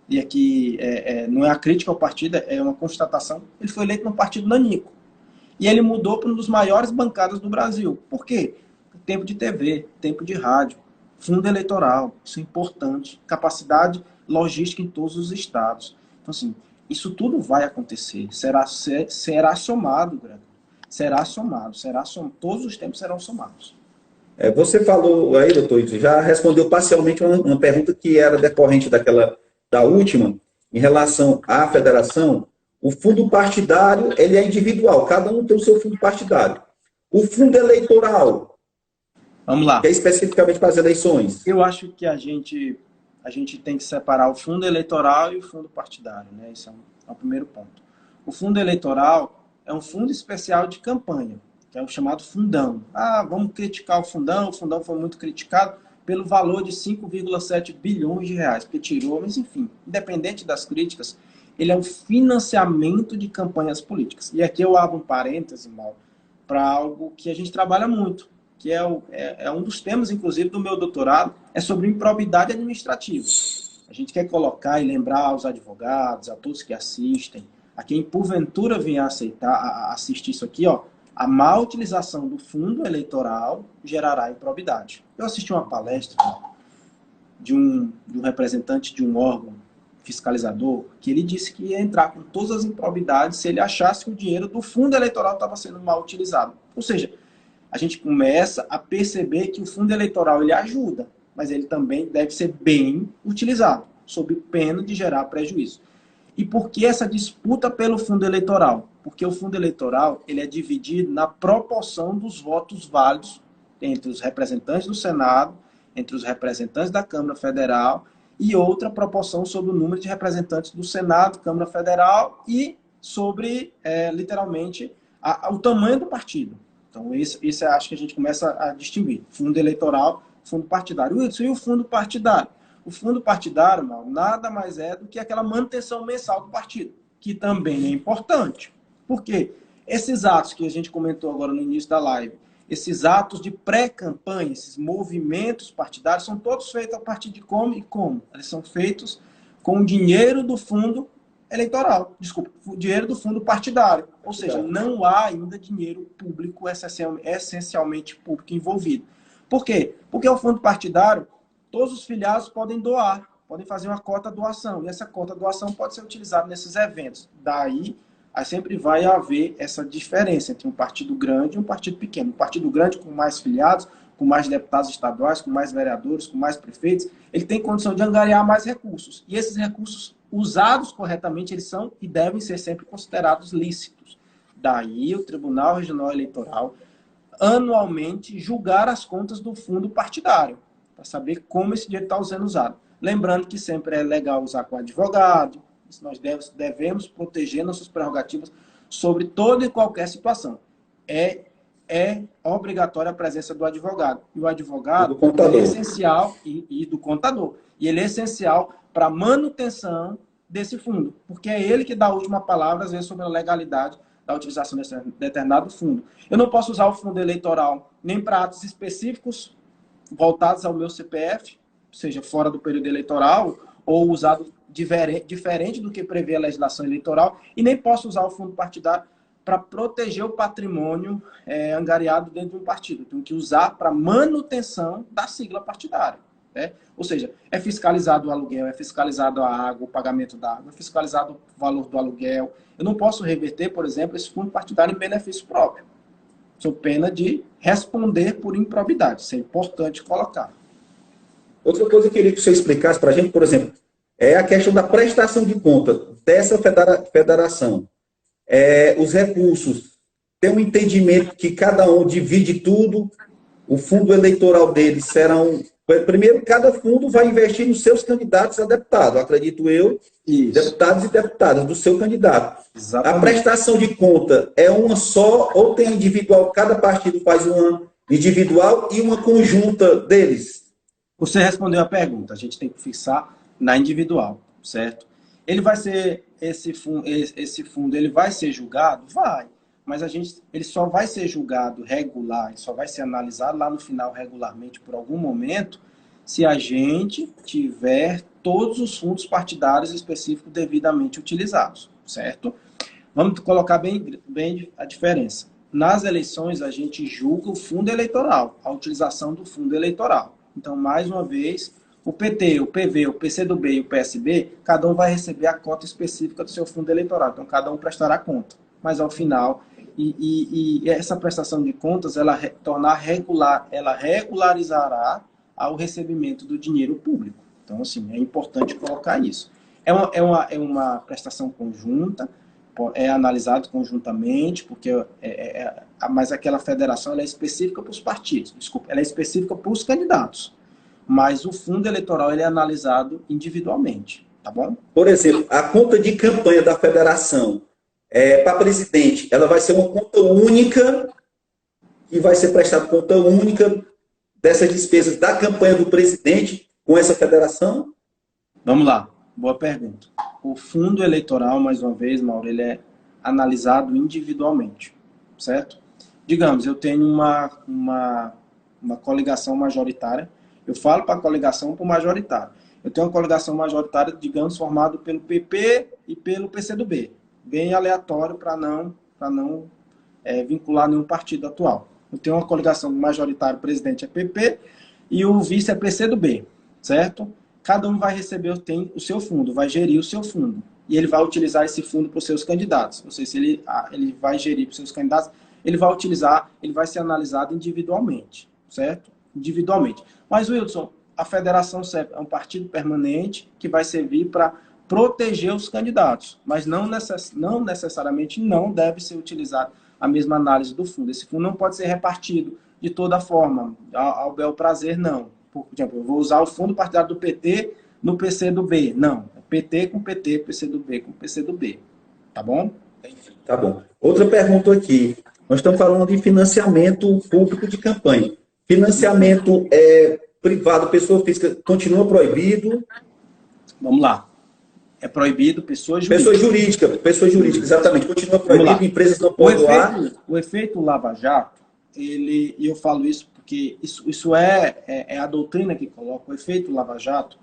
e aqui não é a crítica ao partido, é uma constatação, ele foi eleito num partido nanico. E ele mudou para um dos maiores bancadas do Brasil. Por quê? Tempo de TV, tempo de rádio, fundo eleitoral, isso é importante, capacidade logística em todos os estados. Então, assim, isso tudo vai acontecer, será somado, Greg. Será somado, todos os tempos serão somados. Você falou aí, doutor, já respondeu parcialmente uma pergunta que era decorrente da última, em relação à federação. O fundo partidário, ele é individual, cada um tem o seu fundo partidário. O fundo eleitoral, vamos lá, que é especificamente para as eleições. Eu acho que a gente tem que separar o fundo eleitoral e o fundo partidário, né? Esse é o primeiro ponto. O fundo eleitoral é um fundo especial de campanha, que é o chamado fundão. Vamos criticar o fundão foi muito criticado pelo valor de 5,7 bilhões de reais, porque tirou, mas enfim, independente das críticas, ele é um financiamento de campanhas políticas. E aqui eu abro um parêntese, Mauro, para algo que a gente trabalha muito, que é um dos temas, inclusive, do meu doutorado, é sobre improbidade administrativa. A gente quer colocar e lembrar aos advogados, a todos que assistem, a quem porventura venha a assistir isso aqui, ó, a má utilização do fundo eleitoral gerará improbidade. Eu assisti uma palestra de um representante de um órgão fiscalizador, que ele disse que ia entrar com todas as improbidades se ele achasse que o dinheiro do fundo eleitoral estava sendo mal utilizado. Ou seja, a gente começa a perceber que o fundo eleitoral ele ajuda, mas ele também deve ser bem utilizado, sob pena de gerar prejuízo. E por que essa disputa pelo fundo eleitoral? Porque o fundo eleitoral ele é dividido na proporção dos votos válidos entre os representantes do Senado, entre os representantes da Câmara Federal e outra proporção sobre o número de representantes do Senado, Câmara Federal e sobre, literalmente, o tamanho do partido. Então, isso acho que a gente começa a distinguir. Fundo eleitoral, fundo partidário. Wilson, e o fundo partidário? O fundo partidário, mal, nada mais é do que aquela manutenção mensal do partido, que também é importante. Por quê? Esses atos que a gente comentou agora no início da live, esses atos de pré-campanha, esses movimentos partidários, são todos feitos a partir de como e como? Eles são feitos com o dinheiro do fundo eleitoral, desculpa, o dinheiro do fundo partidário. Ou seja, não há ainda dinheiro público, essencialmente público envolvido. Por quê? Porque o fundo partidário, todos os filiados podem doar, podem fazer uma cota doação, e essa cota doação pode ser utilizada nesses eventos. Daí, aí sempre vai haver essa diferença entre um partido grande e um partido pequeno. Um partido grande com mais filiados, com mais deputados estaduais, com mais vereadores, com mais prefeitos, ele tem condição de angariar mais recursos. E esses recursos, usados corretamente, eles são e devem ser sempre considerados lícitos. Daí o Tribunal Regional Eleitoral, anualmente, julgar as contas do fundo partidário, para saber como esse dinheiro está sendo usado. Lembrando que sempre é legal usar com advogado, nós devemos proteger nossas prerrogativas sobre toda e qualquer situação. É obrigatória a presença do advogado. E o advogado é essencial, e do contador. E ele é essencial para a manutenção desse fundo, porque é ele que dá a última palavra, às vezes, sobre a legalidade da utilização desse determinado fundo. Eu não posso usar o fundo eleitoral nem para atos específicos voltados ao meu CPF, seja fora do período eleitoral, ou usado diferente do que prevê a legislação eleitoral, e nem posso usar o fundo partidário para proteger o patrimônio angariado dentro de um partido. Tenho que usar para manutenção da sigla partidária. Né? Ou seja, é fiscalizado o aluguel, é fiscalizado a água, o pagamento da água, é fiscalizado o valor do aluguel. Eu não posso reverter, por exemplo, esse fundo partidário em benefício próprio. Sou pena de responder por improbidade. Isso é importante colocar. Outra coisa que eu queria que você explicasse para a gente, por exemplo, é a questão da prestação de conta dessa federação. Os recursos, tem um entendimento que cada um divide tudo, o fundo eleitoral deles serão... Primeiro, cada fundo vai investir nos seus candidatos a deputado, acredito eu, Isso. Deputados e deputadas do seu candidato. Exatamente. A prestação de conta é uma só ou tem individual? Cada partido faz uma individual e uma conjunta deles? Você respondeu a pergunta, a gente tem que fixar na individual, certo? Ele vai ser, esse fundo ele vai ser julgado? Vai, mas ele só vai ser julgado regular, só vai ser analisado lá no final regularmente por algum momento, se a gente tiver todos os fundos partidários específicos devidamente utilizados, certo? Vamos colocar bem a diferença. Nas eleições, a gente julga o fundo eleitoral, a utilização do fundo eleitoral. Então, mais uma vez, o PT, o PV, o PCdoB e o PSB, cada um vai receber a cota específica do seu fundo eleitoral. Então, cada um prestará conta. Mas, ao final, e essa prestação de contas, ela regularizará o recebimento do dinheiro público. Então, assim, é importante colocar isso. É uma prestação conjunta, é analisado conjuntamente, porque mas aquela federação ela é específica para os partidos, desculpa, ela é específica para os candidatos. Mas o fundo eleitoral ele é analisado individualmente, tá bom? Por exemplo, a conta de campanha da federação para presidente, ela vai ser uma conta única e vai ser prestada conta única dessas despesas da campanha do presidente com essa federação? Vamos lá, boa pergunta. O fundo eleitoral, mais uma vez, Mauro, ele é analisado individualmente, certo? Digamos, eu tenho uma coligação majoritária. Eu falo para a coligação por majoritário. Eu tenho uma coligação majoritária, digamos, formada pelo PP e pelo PCdoB. Bem aleatório para não vincular nenhum partido atual. Eu tenho uma coligação majoritária, o presidente é PP e o vice é PCdoB, certo? Cada um vai receber, tem o seu fundo, vai gerir o seu fundo. E ele vai utilizar esse fundo para os seus candidatos. Não sei se ele vai gerir para os seus candidatos, ele vai utilizar, ele vai ser analisado individualmente, certo? Individualmente. Mas, Wilson, a federação é um partido permanente que vai servir para proteger os candidatos, mas não necessariamente não deve ser utilizado a mesma análise do fundo. Esse fundo não pode ser repartido de toda forma, ao bel prazer, não. Por exemplo, eu vou usar o fundo partidário do PT no PCdoB. Não, é PT com PT, PCdoB com PCdoB. Tá bom? Tá bom. Outra pergunta aqui. Nós estamos falando de financiamento público de campanha. Financiamento privado, pessoa física, continua proibido? Vamos lá. É proibido pessoa jurídica. Pessoa jurídica, exatamente. Continua proibido, empresas não podem doar. O efeito Lava Jato, e eu falo isso porque isso é a doutrina que coloca. O efeito Lava Jato,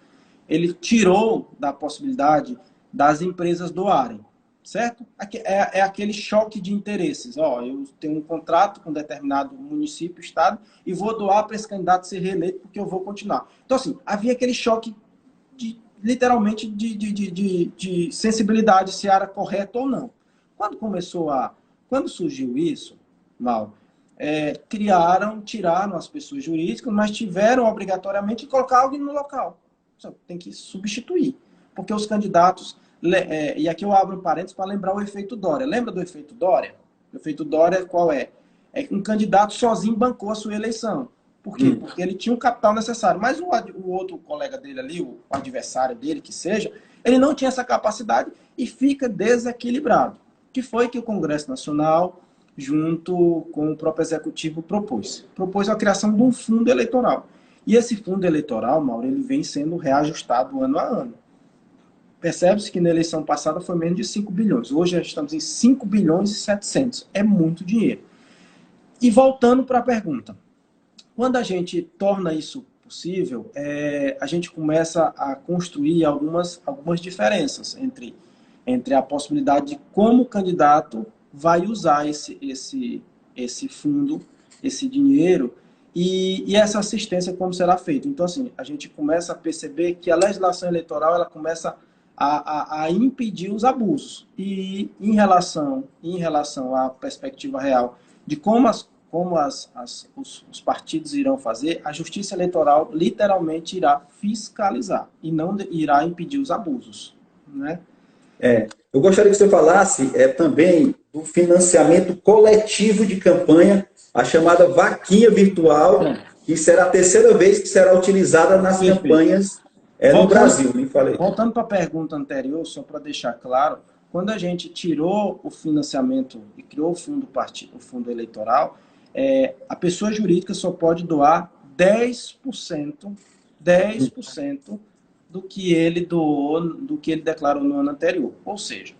ele tirou da possibilidade das empresas doarem, certo? É aquele choque de interesses. Eu tenho um contrato com determinado município, estado, e vou doar para esse candidato ser reeleito porque eu vou continuar. Então, assim, havia aquele choque literalmente de sensibilidade, se era correto ou não. Quando surgiu isso, Val, tiraram as pessoas jurídicas, mas tiveram obrigatoriamente que colocar alguém no local. Tem que substituir. Porque os candidatos... e aqui eu abro um parênteses para lembrar o efeito Dória. Lembra do efeito Dória? O efeito Dória qual é? É que um candidato sozinho bancou a sua eleição. Por quê? Porque ele tinha o capital necessário. Mas o outro colega dele ali, o adversário dele, que seja, ele não tinha essa capacidade e fica desequilibrado. Que foi que o Congresso Nacional, junto com o próprio Executivo, propôs. Propôs a criação de um fundo eleitoral. E esse fundo eleitoral, Mauro, ele vem sendo reajustado ano a ano. Percebe-se que na eleição passada foi menos de 5 bilhões. Hoje já estamos em 5 bilhões e 700. É muito dinheiro. E voltando para a pergunta. Quando a gente torna isso possível, a gente começa a construir algumas diferenças entre a possibilidade de como o candidato vai usar esse fundo, esse dinheiro, e essa assistência como será feita. Então, assim, a gente começa a perceber que a legislação eleitoral ela começa a impedir os abusos. E em relação à perspectiva real de como os partidos irão fazer, a Justiça Eleitoral literalmente irá fiscalizar e não irá impedir os abusos. Né? Eu gostaria que você falasse também do financiamento coletivo de campanha, a chamada vaquinha virtual, que será a terceira vez que será utilizada nas campanhas no Brasil. Me falei. Voltando para a pergunta anterior, só para deixar claro, quando a gente tirou o financiamento e criou o fundo eleitoral, a pessoa jurídica só pode doar 10% do que ele doou, do que ele declarou no ano anterior. Ou seja,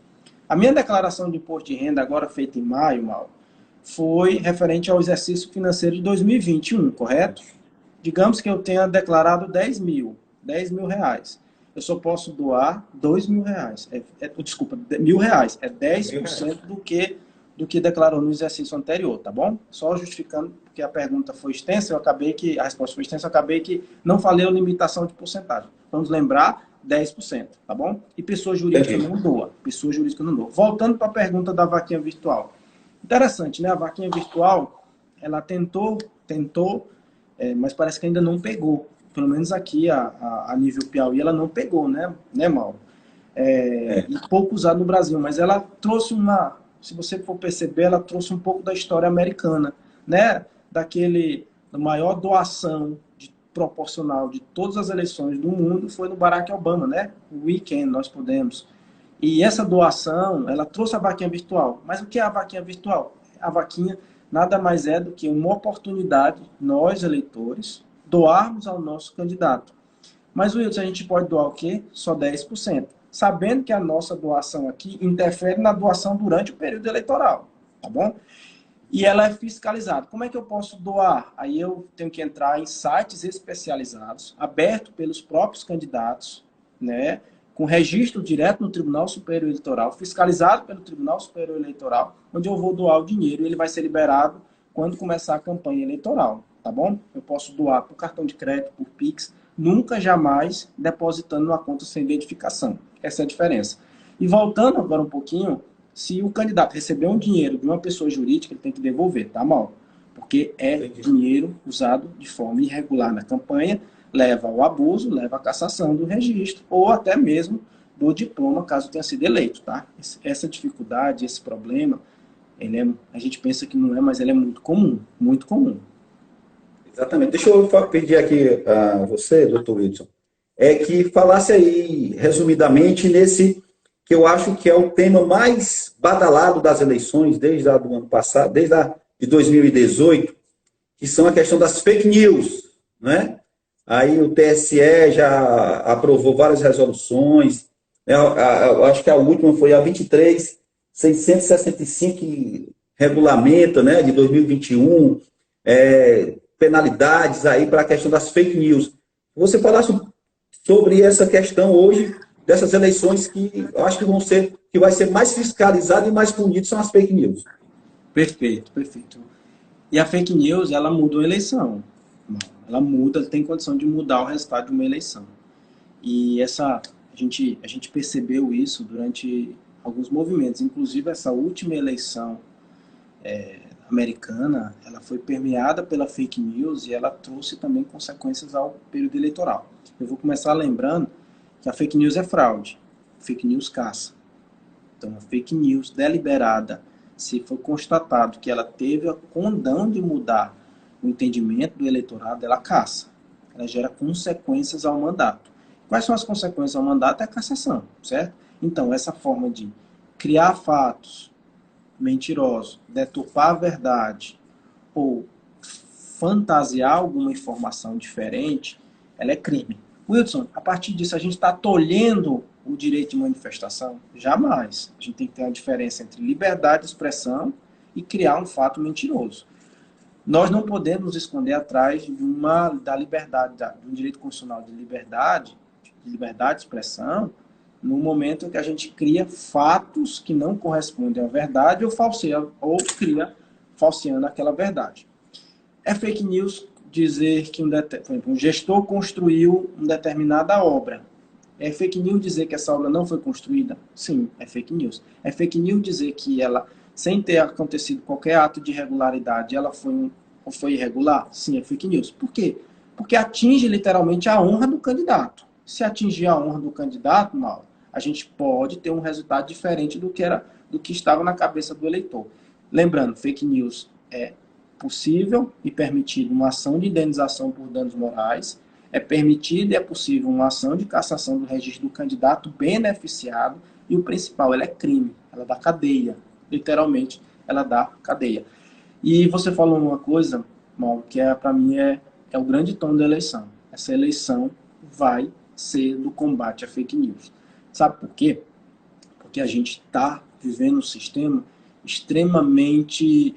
a minha declaração de imposto de renda, agora feita em maio, Mauro, foi referente ao exercício financeiro de 2021, correto? Digamos que eu tenha declarado 10 mil reais. Eu só posso doar 2 mil reais. Desculpa, R$1.000. É 10% do que declarou no exercício anterior, tá bom? Só justificando, porque a pergunta foi extensa, a resposta foi extensa, eu acabei que não falei a limitação de porcentagem. Vamos lembrar, 10%, tá bom? E pessoa jurídica não doa. Pessoa jurídica não doa. Voltando para a pergunta da vaquinha virtual. Interessante, né? A vaquinha virtual, ela tentou, mas parece que ainda não pegou. Pelo menos aqui, a nível Piauí, ela não pegou, né Mauro? E pouco usado no Brasil, mas ela trouxe se você for perceber, ela trouxe um pouco da história americana, né? Da maior doação proporcional de todas as eleições do mundo foi no Barack Obama, né? O Weekend, nós podemos. E essa doação, ela trouxe a vaquinha virtual. Mas o que é a vaquinha virtual? A vaquinha nada mais é do que uma oportunidade, nós, eleitores, doarmos ao nosso candidato. Mas, Wilson, a gente pode doar o quê? Só 10%. Sabendo que a nossa doação aqui interfere na doação durante o período eleitoral, tá bom? e ela é fiscalizada. Como é que eu posso doar? Aí eu tenho que entrar em sites especializados, abertos pelos próprios candidatos, né, com registro direto no Tribunal Superior Eleitoral, fiscalizado pelo Tribunal Superior Eleitoral, onde eu vou doar o dinheiro e ele vai ser liberado quando começar a campanha eleitoral, tá bom? Eu posso doar por cartão de crédito, por Pix, nunca, jamais depositando numa conta sem identificação. Essa é a diferença. E voltando agora um pouquinho, se o candidato receber um dinheiro de uma pessoa jurídica, ele tem que devolver, tá, mal? Porque é dinheiro usado de forma irregular na campanha, leva ao abuso, leva à cassação do registro, ou até mesmo do diploma, caso tenha sido eleito, tá? Essa dificuldade, esse problema, a gente pensa que não é, mas ele é muito comum, muito comum. Exatamente. Deixa eu pedir aqui a você, doutor Wilson, que falasse aí, resumidamente, nesse que eu acho que é o tema mais badalado das eleições desde a do ano passado, desde a de 2018, que são a questão das fake news, né? Aí o TSE já aprovou várias resoluções, né? Eu acho que a última foi a 23.665, que regulamenta, né, de 2021, penalidades aí para a questão das fake news. Você falasse sobre essa questão hoje, dessas eleições que eu acho que vai ser mais fiscalizado e mais punido são as fake news. Perfeito, perfeito. E a fake news, ela muda a eleição. Ela muda, tem condição de mudar o resultado de uma eleição. E a gente percebeu isso durante alguns movimentos. Inclusive, essa última eleição americana, ela foi permeada pela fake news e ela trouxe também consequências ao período eleitoral. Eu vou começar lembrando que a fake news é fraude, fake news caça. Então, a fake news deliberada, se for constatado que ela teve a condão de mudar o entendimento do eleitorado, ela caça. Ela gera consequências ao mandato. Quais são as consequências ao mandato? É a cassação, certo? Então, essa forma de criar fatos mentirosos, deturpar a verdade ou fantasiar alguma informação diferente, ela é crime. Wilson, a partir disso, a gente está tolhendo o direito de manifestação? Jamais. A gente tem que ter uma diferença entre liberdade de expressão e criar um fato mentiroso. Nós não podemos nos esconder atrás da liberdade, de um direito constitucional de liberdade de expressão, no momento em que a gente cria fatos que não correspondem à verdade ou cria falseando aquela verdade. É fake news dizer que por exemplo, um gestor construiu uma determinada obra. É fake news dizer que essa obra não foi construída? Sim, é fake news. É fake news dizer que ela, sem ter acontecido qualquer ato de irregularidade, ela foi irregular? Sim, é fake news. Por quê? Porque atinge literalmente a honra do candidato. Se atingir a honra do candidato, Mauro, a gente pode ter um resultado diferente do que estava na cabeça do eleitor. Lembrando, fake news é possível e permitido uma ação de indenização por danos morais, é permitido e é possível uma ação de cassação do registro do candidato beneficiado e o principal, ela é crime, ela dá cadeia, literalmente, ela dá cadeia. E você falou uma coisa, Mauro, que para mim é o grande tom da eleição. Essa eleição vai ser do combate à fake news. Sabe por quê? Porque a gente está vivendo um sistema extremamente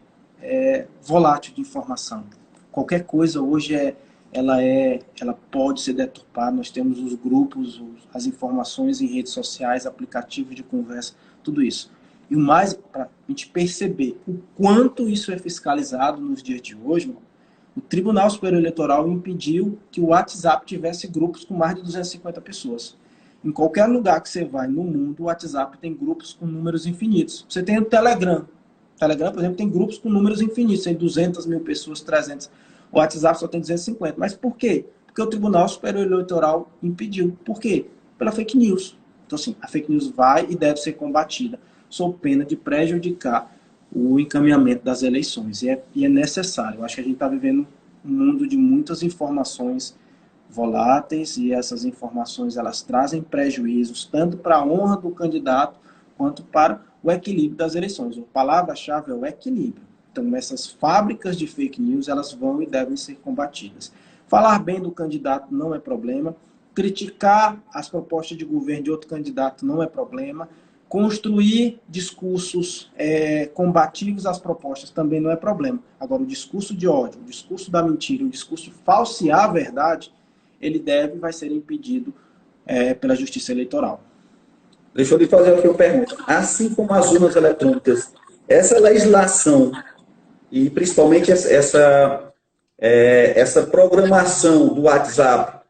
volátil de informação. Qualquer coisa hoje ela pode ser deturpada. Nós temos os grupos, as informações em redes sociais, aplicativos de conversa, tudo isso. E o mais, para a gente perceber o quanto isso é fiscalizado nos dias de hoje, o Tribunal Superior Eleitoral impediu que o WhatsApp tivesse grupos com mais de 250 pessoas. Em qualquer lugar que você vai no mundo, o WhatsApp tem grupos com números infinitos. Você tem o Telegram. O Telegram, por exemplo, tem grupos com números infinitos, tem 200 mil pessoas, 300. O WhatsApp só tem 250. Mas por quê? Porque o Tribunal Superior Eleitoral impediu. Por quê? Pela fake news. Então, assim, a fake news vai e deve ser combatida, sob pena de prejudicar o encaminhamento das eleições. E é necessário. Eu acho que a gente está vivendo um mundo de muitas informações voláteis e essas informações elas trazem prejuízos tanto para a honra do candidato quanto para o equilíbrio das eleições. A palavra-chave é o equilíbrio. Então, essas fábricas de fake news elas vão e devem ser combatidas. Falar bem do candidato não é problema. Criticar as propostas de governo de outro candidato não é problema. construir discursos combativos às propostas também não é problema. Agora, o discurso de ódio, o discurso da mentira, o discurso falsear a verdade, ele vai ser impedido pela Justiça Eleitoral. Deixa eu lhe fazer aqui uma pergunta. Assim como as urnas eletrônicas, essa legislação e principalmente essa programação do WhatsApp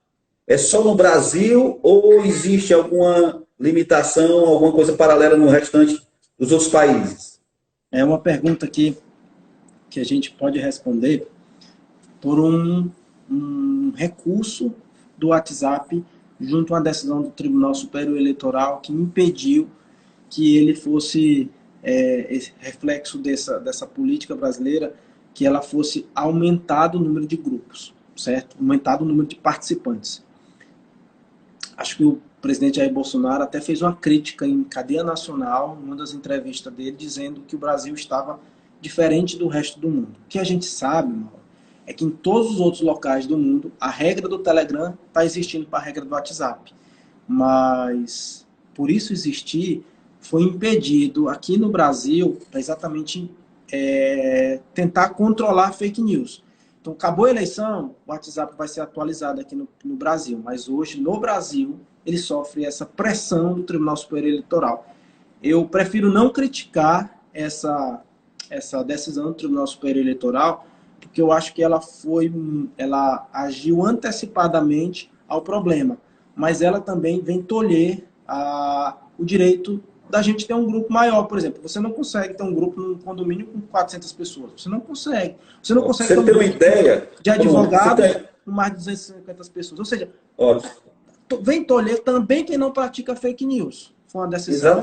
é só no Brasil ou existe alguma limitação, alguma coisa paralela no restante dos outros países? É uma pergunta que a gente pode responder por um recurso do WhatsApp junto à decisão do Tribunal Superior Eleitoral que impediu que ele fosse reflexo dessa política brasileira, que ela fosse aumentado o número de grupos, certo? Aumentado o número de participantes. Acho que o presidente Jair Bolsonaro até fez uma crítica em cadeia nacional, numa das entrevistas dele, dizendo que o Brasil estava diferente do resto do mundo. O que a gente sabe, Mauro, é que em todos os outros locais do mundo, a regra do Telegram está existindo para a regra do WhatsApp. Mas, por isso existir, foi impedido aqui no Brasil para exatamente tentar controlar fake news. Então, acabou a eleição, o WhatsApp vai ser atualizado aqui no Brasil. Mas hoje, no Brasil, ele sofre essa pressão do Tribunal Superior Eleitoral. Eu prefiro não criticar essa decisão do Tribunal Superior Eleitoral, porque eu acho que ela agiu antecipadamente ao problema. Mas ela também vem tolher o direito da gente ter um grupo maior. Por exemplo, você não consegue ter um grupo num condomínio com 400 pessoas. Você não consegue. Você não consegue ter um grupo de advogados com mais de 250 pessoas. Ou seja, vem tolher também quem não pratica fake news. Foi uma decisão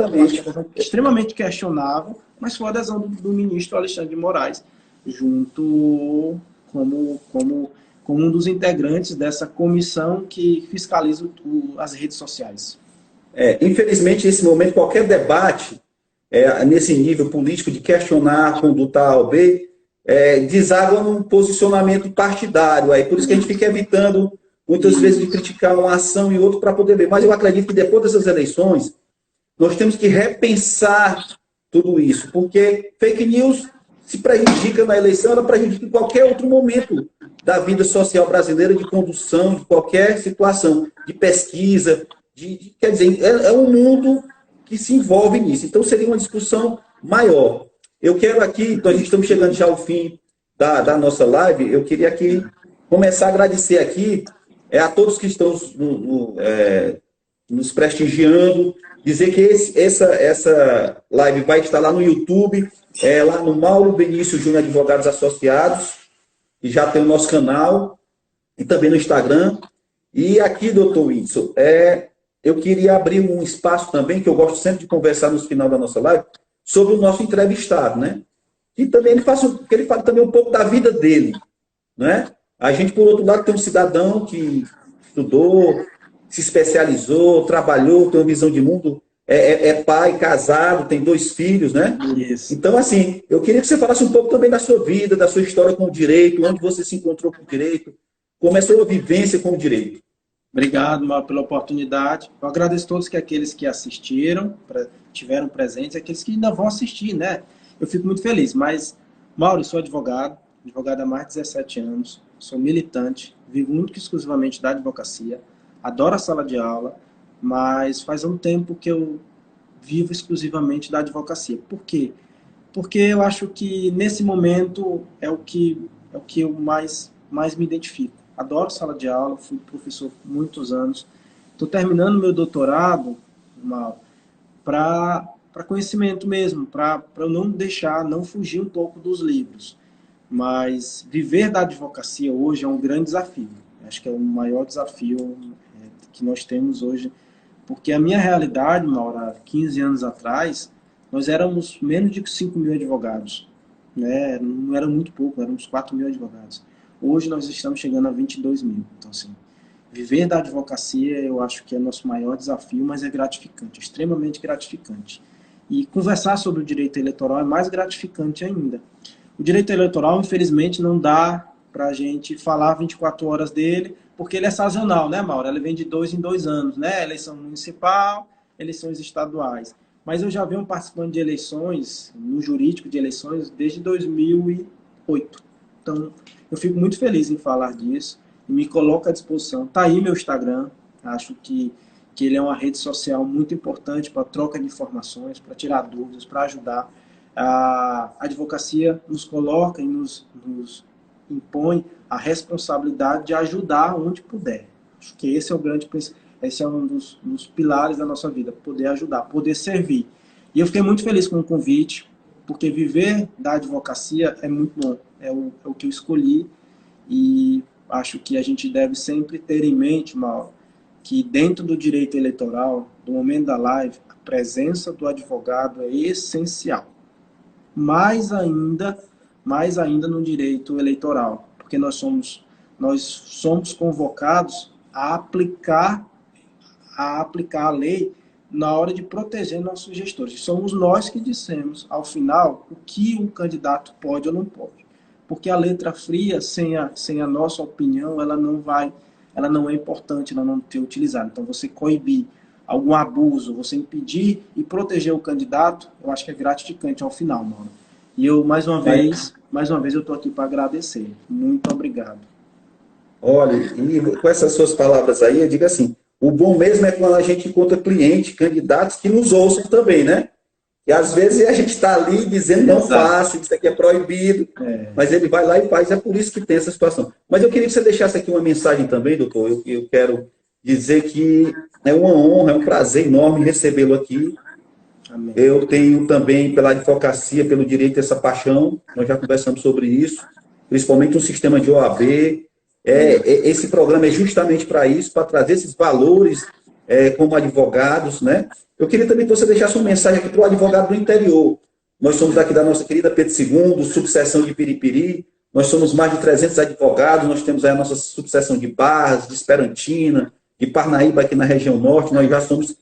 extremamente questionável, mas foi a adesão do ministro Alexandre de Moraes, junto como um dos integrantes dessa comissão que fiscaliza as redes sociais. Infelizmente, nesse momento, qualquer debate nesse nível político de questionar a conduta A ou B deságua num posicionamento partidário. Por isso que a gente fica evitando, muitas vezes, de criticar uma ação e outra para poder ver. Mas eu acredito que depois dessas eleições, nós temos que repensar tudo isso, porque fake news se prejudica na eleição, ela prejudica em qualquer outro momento da vida social brasileira, de condução, de qualquer situação, de pesquisa, quer dizer, é um mundo que se envolve nisso. Então, seria uma discussão maior. Eu quero aqui, nós estamos chegando já ao fim da nossa live, eu queria aqui começar a agradecer aqui a todos que estão nos prestigiando, dizer que essa live vai estar lá no YouTube, lá no Mauro Benício Júnior Advogados Associados, que já tem o nosso canal, e também no Instagram. E aqui, doutor Whindersson, eu queria abrir um espaço também, que eu gosto sempre de conversar no final da nossa live, sobre o nosso entrevistado, né? E também ele fala também um pouco da vida dele, né? A gente, por outro lado, tem um cidadão que estudou, se especializou, trabalhou, tem uma visão de mundo, é pai, casado, tem 2 filhos, né? Isso. Então, assim, eu queria que você falasse um pouco também da sua vida, da sua história com o direito, onde você se encontrou com o direito, como é a sua vivência com o direito. Obrigado, Mauro, pela oportunidade. Eu agradeço a todos aqueles que assistiram, tiveram presentes, aqueles que ainda vão assistir, né? Eu fico muito feliz. Mas, Mauro, eu sou advogado há mais de 17 anos, sou militante, vivo única e exclusivamente da advocacia, adoro a sala de aula, mas faz um tempo que eu vivo exclusivamente da advocacia. Por quê? Porque eu acho que nesse momento é o que eu mais me identifico. Adoro sala de aula, fui professor por muitos anos. Estou terminando meu doutorado para conhecimento mesmo, para eu não fugir um pouco dos livros. Mas viver da advocacia hoje é um grande desafio. Acho que é o maior desafio que nós temos hoje. Porque a minha realidade, Mauro, há 15 anos atrás, nós éramos menos de 5 mil advogados. Né? Não era muito pouco, éramos 4 mil advogados. Hoje nós estamos chegando a 22 mil. Então, assim, viver da advocacia eu acho que é nosso maior desafio, mas é gratificante, extremamente gratificante. E conversar sobre o direito eleitoral é mais gratificante ainda. O direito eleitoral, infelizmente, não dá para a gente falar 24 horas dele, porque ele é sazonal, né, Mauro? Ele vem de 2 em 2 anos, né? Eleição municipal, eleições estaduais. mas eu já venho participando de eleições, no jurídico de eleições, desde 2008. Então, eu fico muito feliz em falar disso e me coloco à disposição. Está aí meu Instagram, acho que ele é uma rede social muito importante para troca de informações, para tirar dúvidas, para ajudar. A advocacia nos coloca e nos impõe a responsabilidade de ajudar onde puder. Acho que esse é o grande, esse é um dos pilares da nossa vida, poder ajudar, poder servir. E eu fiquei muito feliz com o convite, porque viver da advocacia é muito bom, é o que eu escolhi, e acho que a gente deve sempre ter em mente, Mauro, que dentro do direito eleitoral, do momento da live, a presença do advogado é essencial. Mais ainda no direito eleitoral, porque nós somos convocados a aplicar a lei na hora de proteger nossos gestores. Somos nós que dissemos, ao final, o que um candidato pode ou não pode. Porque a letra fria, sem a nossa opinião, ela não é importante, ela não ter utilizado. Então, você coibir algum abuso, você impedir e proteger o candidato, eu acho que é gratificante ao final, mano. E eu, mais uma vez, eu estou aqui para agradecer. Muito obrigado. Olha, e com essas suas palavras aí, eu digo assim, o bom mesmo é quando a gente encontra clientes, candidatos que nos ouçam também, né? E às vezes a gente está ali dizendo não faça, isso aqui é proibido, mas ele vai lá e faz, é por isso que tem essa situação. Mas eu queria que você deixasse aqui uma mensagem também, doutor. Eu quero dizer que é uma honra, é um prazer enorme recebê-lo aqui. Amém. Eu tenho também, pela advocacia, pelo direito, essa paixão, nós já conversamos sobre isso, principalmente um sistema de OAB. Esse programa é justamente para isso, para trazer esses valores como advogados, né? Eu queria também que você deixasse uma mensagem aqui para o advogado do interior. Nós somos aqui da nossa querida Pedro II, subseção de Piripiri, nós somos mais de 300 advogados, nós temos aí a nossa subseção de Barras, de Esperantina, de Parnaíba aqui na região norte, nós já somos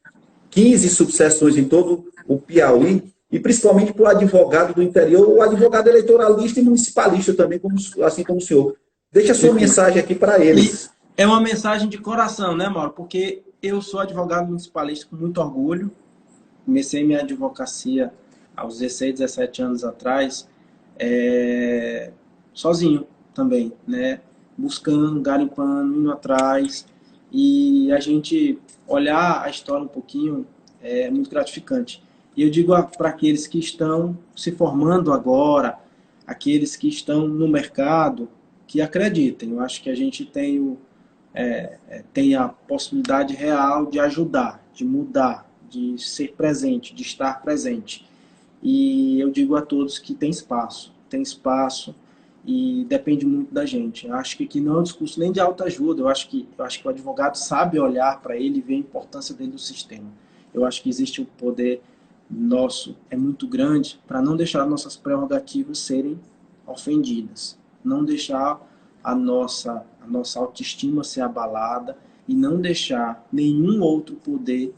15 subseções em todo o Piauí, e principalmente para o advogado do interior, o advogado eleitoralista e municipalista também, assim como o senhor. Deixa a sua mensagem aqui para eles. É uma mensagem de coração, né, Mauro? Porque eu sou advogado municipalista com muito orgulho. Comecei minha advocacia aos 16, 17 anos atrás, sozinho também, né? Buscando, garimpando, indo atrás. E a gente olhar a história um pouquinho é muito gratificante. E eu digo para aqueles que estão se formando agora, aqueles que estão no mercado, que acreditem. Eu acho que a gente tem a possibilidade real de ajudar, de mudar, de ser presente, de estar presente. E eu digo a todos que tem espaço e depende muito da gente. Eu acho que aqui não é um discurso nem de autoajuda, eu acho que o advogado sabe olhar para ele e ver a importância dele do sistema. Eu acho que existe um poder nosso, é muito grande, para não deixar nossas prerrogativas serem ofendidas, não deixar a nossa autoestima ser abalada e não deixar nenhum outro poder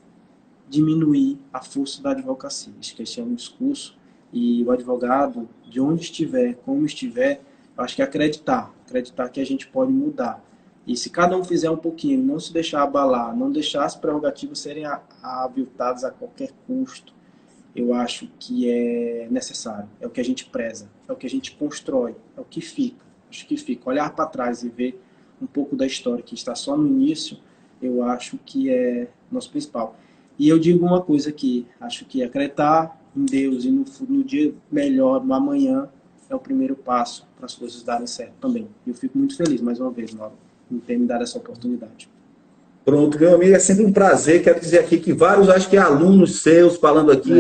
diminuir a força da advocacia. Acho que esse é um discurso, e o advogado, de onde estiver, como estiver, acho que acreditar que a gente pode mudar. E se cada um fizer um pouquinho, não se deixar abalar, não deixar as prerrogativas serem aviltadas a qualquer custo, eu acho que é necessário. É o que a gente preza, é o que a gente constrói, é o que fica. Acho que fica. Olhar para trás e ver um pouco da história que está só no início, eu acho que é nosso principal. E eu digo uma coisa aqui, acho que acreditar em Deus e no dia melhor, no amanhã, é o primeiro passo para as coisas darem certo também. E eu fico muito feliz, mais uma vez, Mauro, em ter me dado essa oportunidade. Pronto, meu amigo, é sempre um prazer. Quero dizer aqui que vários, acho que alunos seus falando aqui,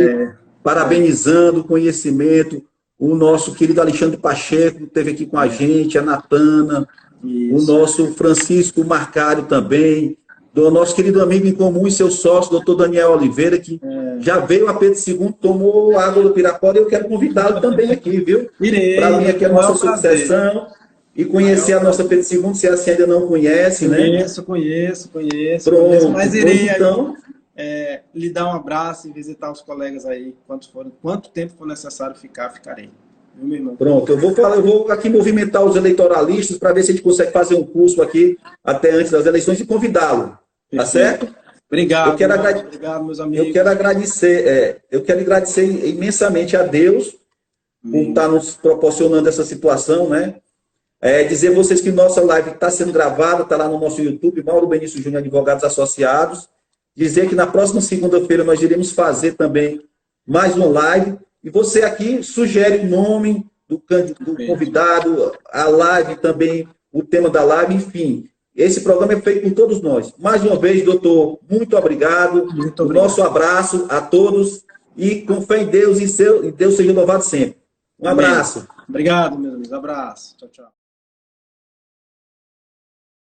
parabenizando o conhecimento. O nosso querido Alexandre Pacheco que esteve aqui com a gente, a Natana, o nosso Francisco Marcário também, do nosso querido amigo em comum e seu sócio, doutor Daniel Oliveira, que já veio a Pedro II, tomou água do Pirapora, e eu quero convidá-lo também aqui, viu? Para vir aqui a nossa sucessão e conhecer a nossa Pedro II, se assim ainda não conhece, né? Conheço. Pronto, mas irei então, lhe dar um abraço e visitar os colegas aí, quanto tempo for necessário ficarei. Viu, meu irmão? Pronto, eu vou aqui movimentar os eleitoralistas para ver se a gente consegue fazer um curso aqui até antes das eleições e convidá-lo, tá certo? Obrigado, obrigado, meus amigos. Eu quero agradecer imensamente a Deus por estar nos proporcionando essa situação, né? Dizer a vocês que nossa live está sendo gravada, está lá no nosso YouTube, Mauro Benício Júnior Advogados Associados. Dizer que na próxima segunda-feira nós iremos fazer também mais uma live. E você aqui sugere o nome do convidado, a live também, o tema da live, enfim. Esse programa é feito por todos nós. Mais uma vez, doutor, muito obrigado. Muito obrigado. Nosso abraço a todos e com fé em Deus e Deus seja louvado sempre. Um abraço. Obrigado, meus amigos. Abraço. Tchau, tchau.